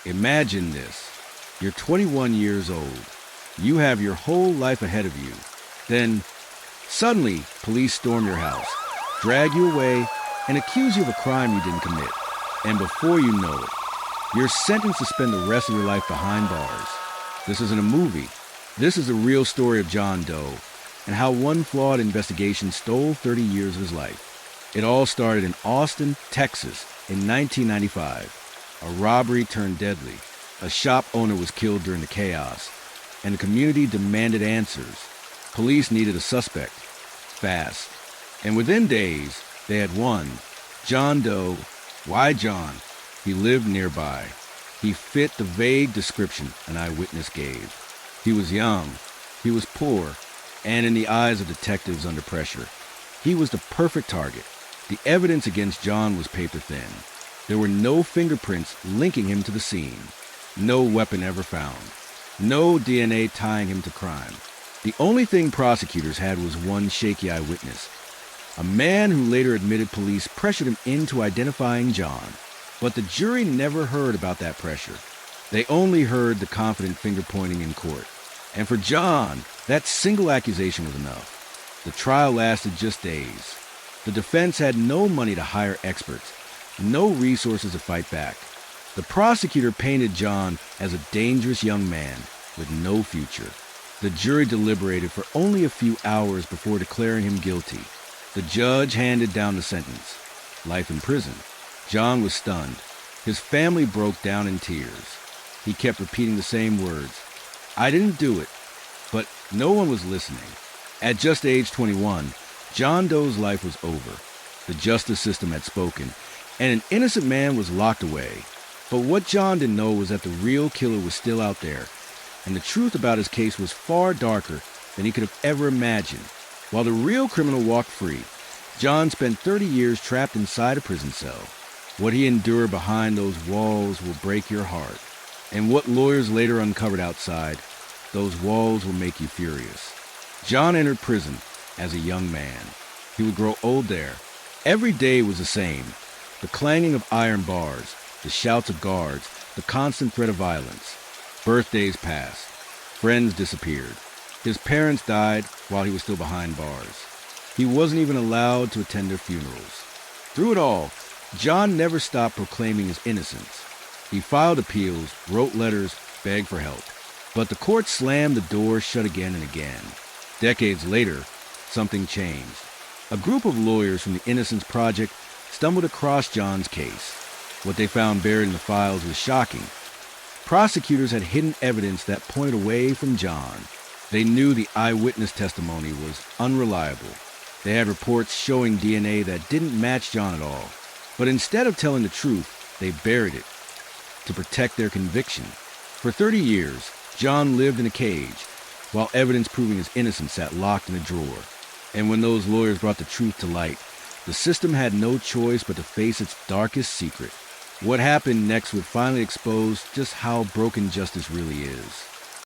Imagine this. You're 21 years old. You have your whole life ahead of you. Then, suddenly, police storm your house, drag you away, and accuse you of a crime you didn't commit. And before you know it, you're sentenced to spend the rest of your life behind bars. This isn't a movie. This is the real story of John Doe and how one flawed investigation stole 30 years of his life. It all started in Austin, Texas in 1995. A robbery turned deadly. A shop owner was killed during the chaos, and the community demanded answers. Police needed a suspect, fast. And within days, they had one. John Doe. Why John? He lived nearby. He fit the vague description an eyewitness gave. He was young. He was poor. And in the eyes of detectives under pressure, he was the perfect target. The evidence against John was paper thin. There were no fingerprints linking him to the scene. No weapon ever found. No DNA tying him to crime. The only thing prosecutors had was one shaky eyewitness, a man who later admitted police pressured him into identifying John. But the jury never heard about that pressure. They only heard the confident finger-pointing in court. And for John, that single accusation was enough. The trial lasted just days. The defense had no money to hire experts, no resources to fight back. The prosecutor painted John as a dangerous young man with no future. The jury deliberated for only a few hours before declaring him guilty. The judge handed down the sentence, life in prison. John was stunned. His family broke down in tears. He kept repeating the same words. I didn't do it. But no one was listening. At just age 21, John Doe's life was over. The justice system had spoken, and an innocent man was locked away. But what John didn't know was that the real killer was still out there, and the truth about his case was far darker than he could have ever imagined. While the real criminal walked free, John spent 30 years trapped inside a prison cell. What he endured behind those walls will break your heart. And what lawyers later uncovered outside, those walls will make you furious. John entered prison as a young man. He would grow old there. Every day was the same. The clanging of iron bars, the shouts of guards, the constant threat of violence. Birthdays passed. Friends disappeared. His parents died while he was still behind bars. He wasn't even allowed to attend their funerals. Through it all, John never stopped proclaiming his innocence. He filed appeals, wrote letters, begged for help. But the court slammed the door shut again and again. Decades later, something changed. A group of lawyers from the Innocence Project stumbled across John's case. What they found buried in the files was shocking. Prosecutors had hidden evidence that pointed away from John. They knew the eyewitness testimony was unreliable. They had reports showing DNA that didn't match John at all. But instead of telling the truth, they buried it to protect their conviction. For 30 years, John lived in a cage, while evidence proving his innocence sat locked in a drawer. And when those lawyers brought the truth to light, the system had no choice but to face its darkest secret. What happened next would finally expose just how broken justice really is.